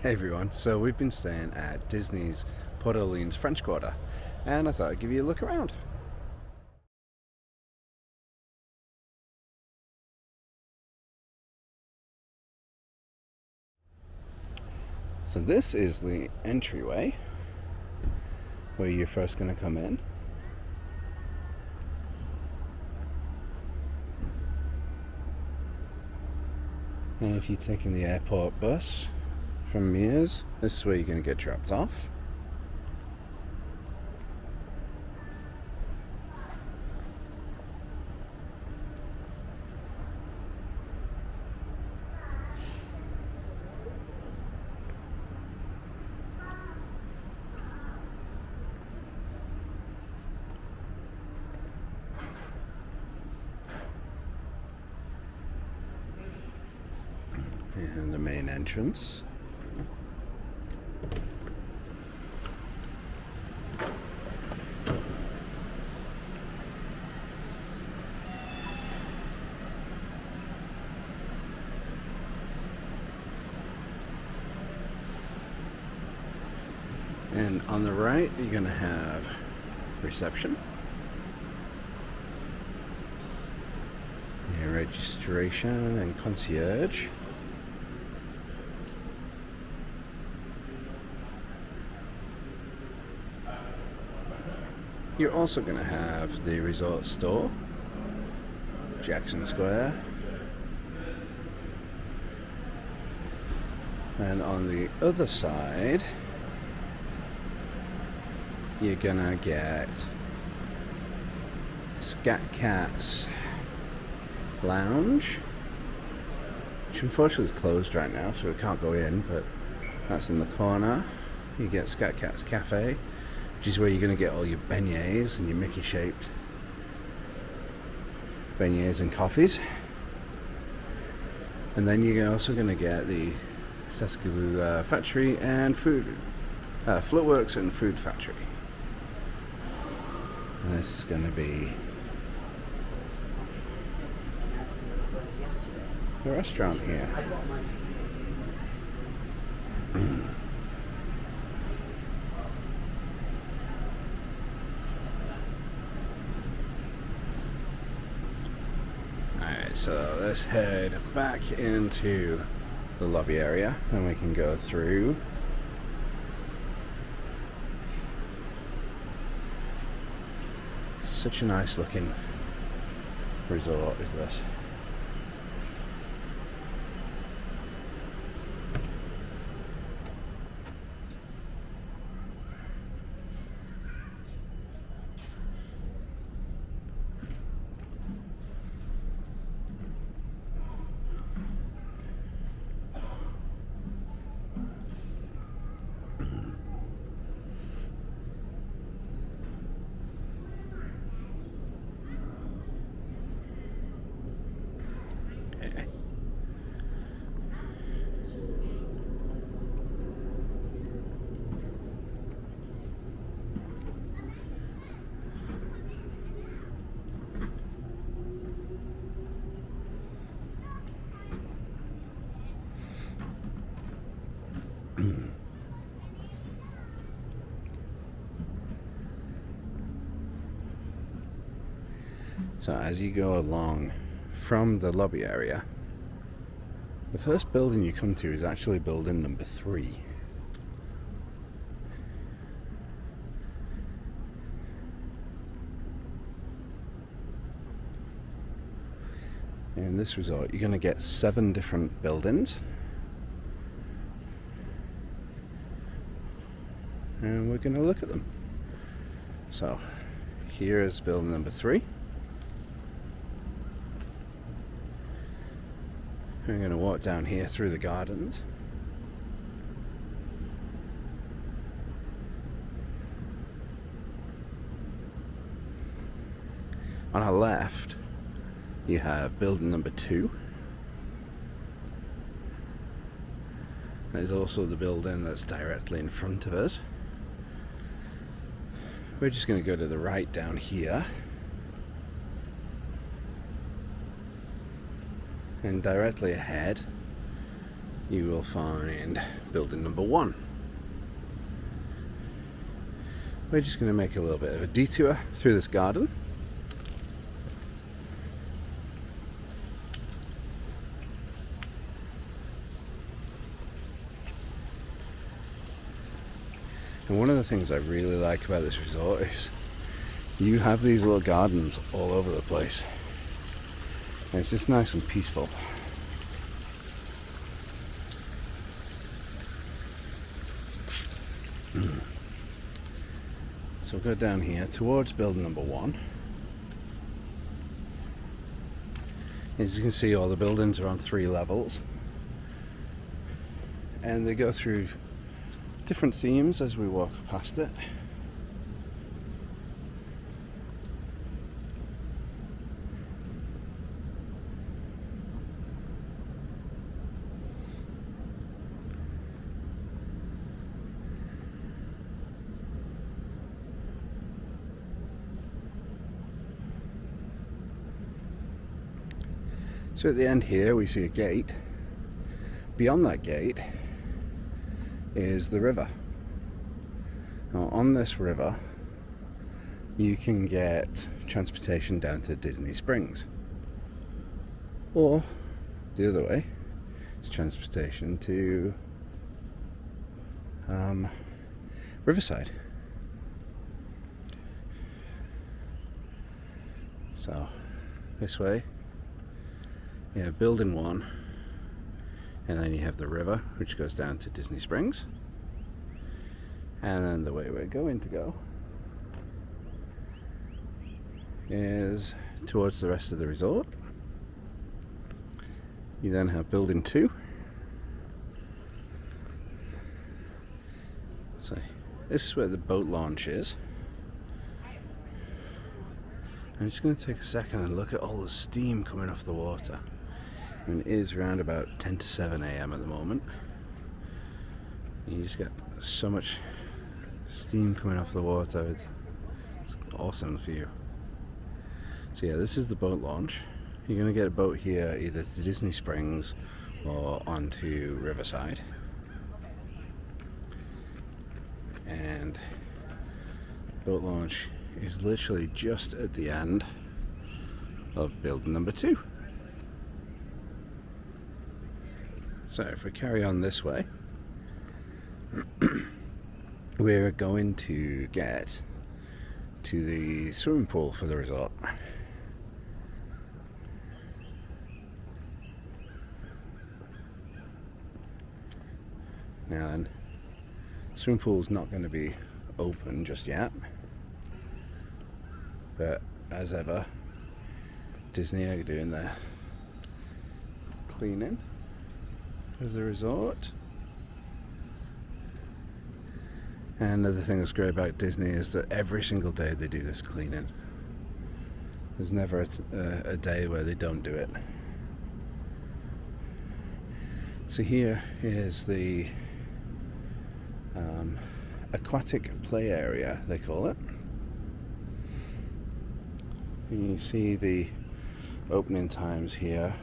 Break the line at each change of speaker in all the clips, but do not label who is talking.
Hey everyone, so we've been staying at Disney's Port Orleans French Quarter, and I thought I'd give you a look around. So this is the entryway where you're first going to come in. And if you're taking the airport bus from Mears, this is where you're going to get dropped off. And the main entrance. And on the right, you're going to have reception. Yeah, registration and concierge. You're also going to have the resort store, Jackson Square, and on the other side you're going to get Scat Cat's Lounge, which unfortunately is closed right now, so we can't go in, but that's in the corner. You get Scat Cat's Cafe, which is where you're going to get all your beignets and your Mickey shaped beignets and coffees. And then you're also going to get the Sesquilou Factory and Food Floatworks and Food Factory. And this is going to be the restaurant here. Alright, so let's head back into the lobby area and we can go through. Such a nice looking resort is this. So as you go along from the lobby area, the first building you come to is actually building number 3. In this resort, you're going to get 7 different buildings. And we're going to look at them. So, here is building number 3. We're going to walk down here through the gardens. On our left, you have building number 2. There's also the building that's directly in front of us. We're just going to go to the right down here. And directly ahead, you will find building number 1. We're just going to make a little bit of a detour through this garden. And one of the things I really like about this resort is you have these little gardens all over the place. And it's just nice and peaceful. So we'll go down here towards building number 1. As you can see, all the buildings are on 3 levels. And they go through different themes as we walk past it. So at the end here we see a gate. Beyond that gate is the river. Now on this river you can get transportation down to Disney Springs, or the other way is transportation to Riverside. So this way you have building 1, and then you have the river which goes down to Disney Springs, and then the way we're going to go is towards the rest of the resort. You then have building 2. So this is where the boat launch is. I'm just going to take a second and look at all the steam coming off the water. And it is around about 10 to 7 a.m. at the moment. You just get so much steam coming off the water. It's awesome view. So yeah, this is the boat launch. You're going to get a boat here either to Disney Springs or onto Riverside. And boat launch is literally just at the end of building number 2. So if we carry on this way, we're going to get to the swimming pool for the resort. Now then, swimming pool's not going to be open just yet, but as ever, Disney are doing their cleaning of the resort. And another thing that's great about Disney is that every single day they do this cleaning. There's never a day where they don't do it. So here is the aquatic play area, they call it. You see the opening times here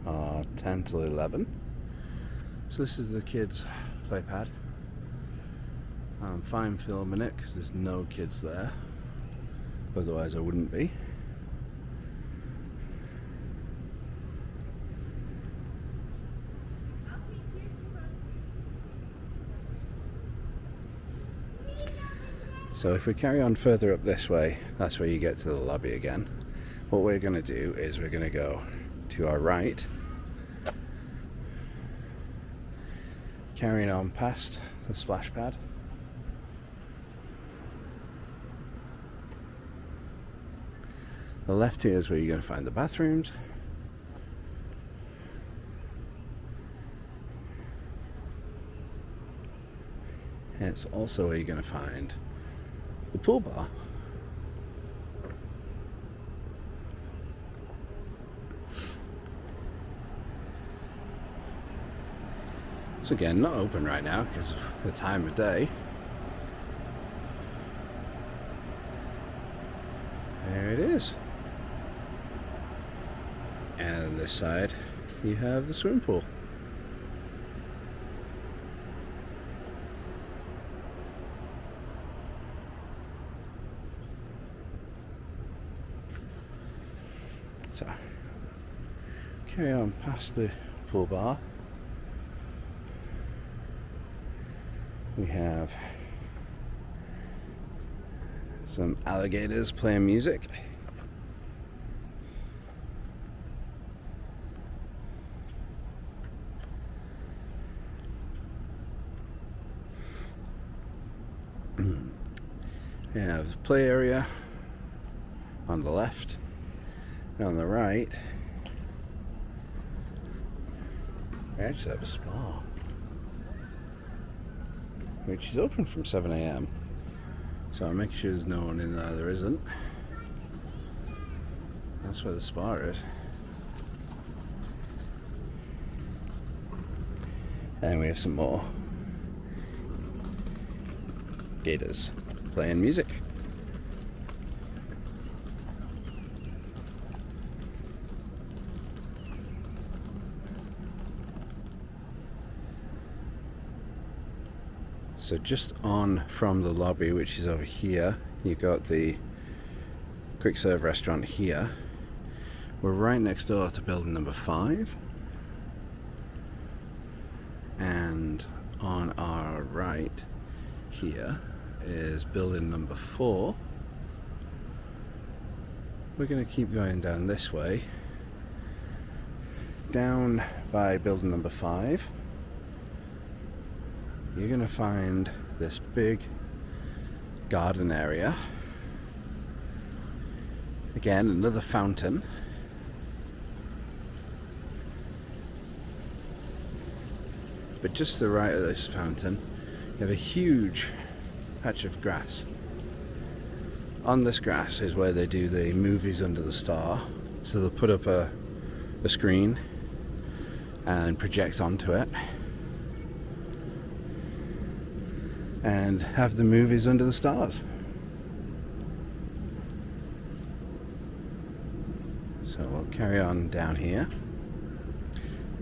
are 10 till 11. So this is the kids' play pad. I'm fine filming it because there's no kids there, otherwise I wouldn't be. So if we carry on further up this way, that's where you get to the lobby again. What we're going to do is we're going to go to our right, carrying on past the splash pad. The left here is where you're going to find the bathrooms. And it's also where you're going to find the pool bar. So again, not open right now because of the time of day. There it is. And on this side, you have the swimming pool. So carry on past the pool bar. We have some alligators playing music. We have the play area on the left, and on the right we actually have a spa, which is open from 7 a.m. So I'll make sure there's no one in there. There isn't. That's where the spa is. And we have some more gators playing music. So just on from the lobby, which is over here, you've got the quick serve restaurant here. We're right next door to building number 5. And on our right here is building number 4. We're going to keep going down this way, down by building number 5. You're going to find this big garden area. Again, another fountain. But just to the right of this fountain, you have a huge patch of grass. On this grass is where they do the movies under the star. So they'll put up a screen and project onto it and have the movies under the stars. So we'll carry on down here.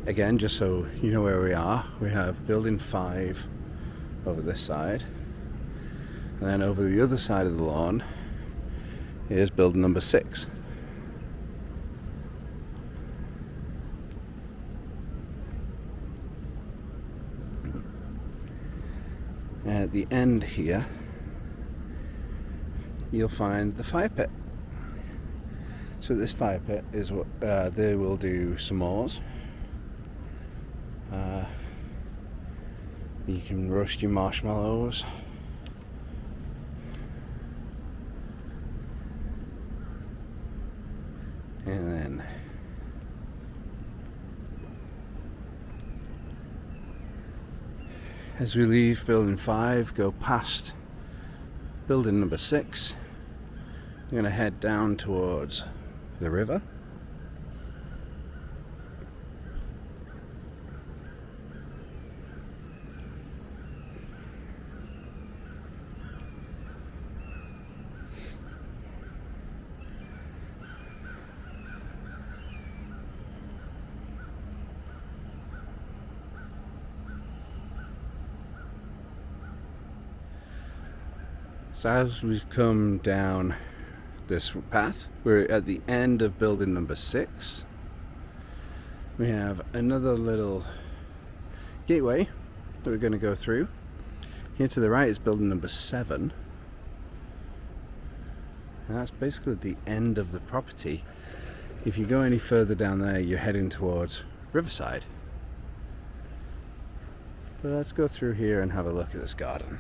Again, just so you know where we are, we have building 5 over this side, and then over the other side of the lawn is building number 6. And at the end here, you'll find the fire pit. So this fire pit is what they will do s'mores. You can roast your marshmallows. And then as we leave building 5, go past building number 6, we're going to head down towards the river. So as we've come down this path, we're at the end of building number 6. We have another little gateway that we're going to go through. Here to the right is building number 7. And that's basically the end of the property. If you go any further down there, you're heading towards Riverside. But let's go through here and have a look at this garden.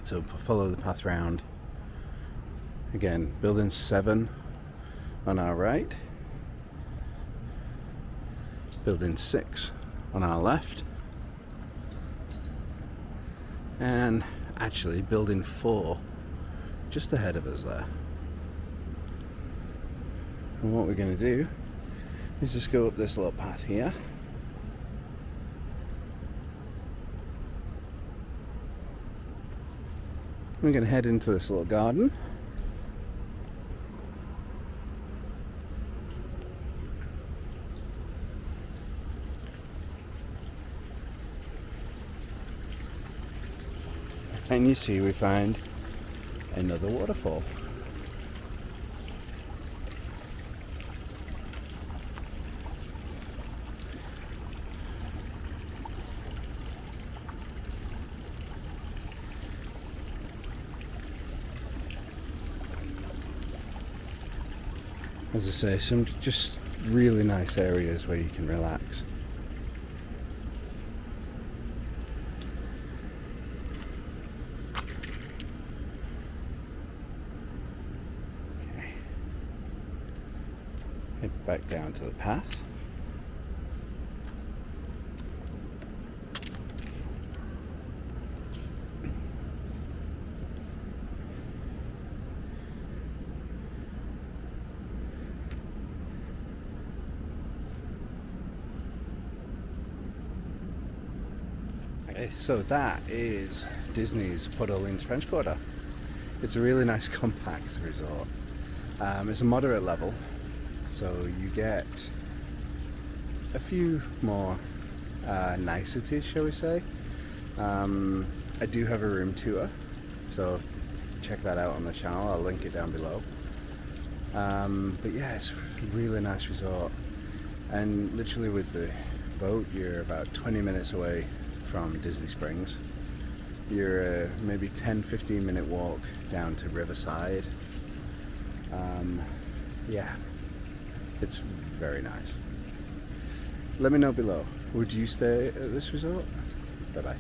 So follow the path round. Again, building 7 on our right, building 6 on our left, and actually building 4 just ahead of us there. And what we're going to do is just go up this little path here, We're going to head into this little garden. And you see we find another waterfall. As I say, some just really nice areas where you can relax. Okay. Head back down to the path. So that is Disney's Port Orleans French Quarter. It's a really nice compact resort. It's a moderate level, so you get a few more niceties, shall we say. I do have a room tour, so check that out on the channel. I'll link it down below. But yeah, it's a really nice resort, and literally with the boat you're about 20 minutes away from Disney Springs. You're maybe 10-15 minute walk down to Riverside. Yeah, it's very nice. Let me know below, would you stay at this resort? Bye bye.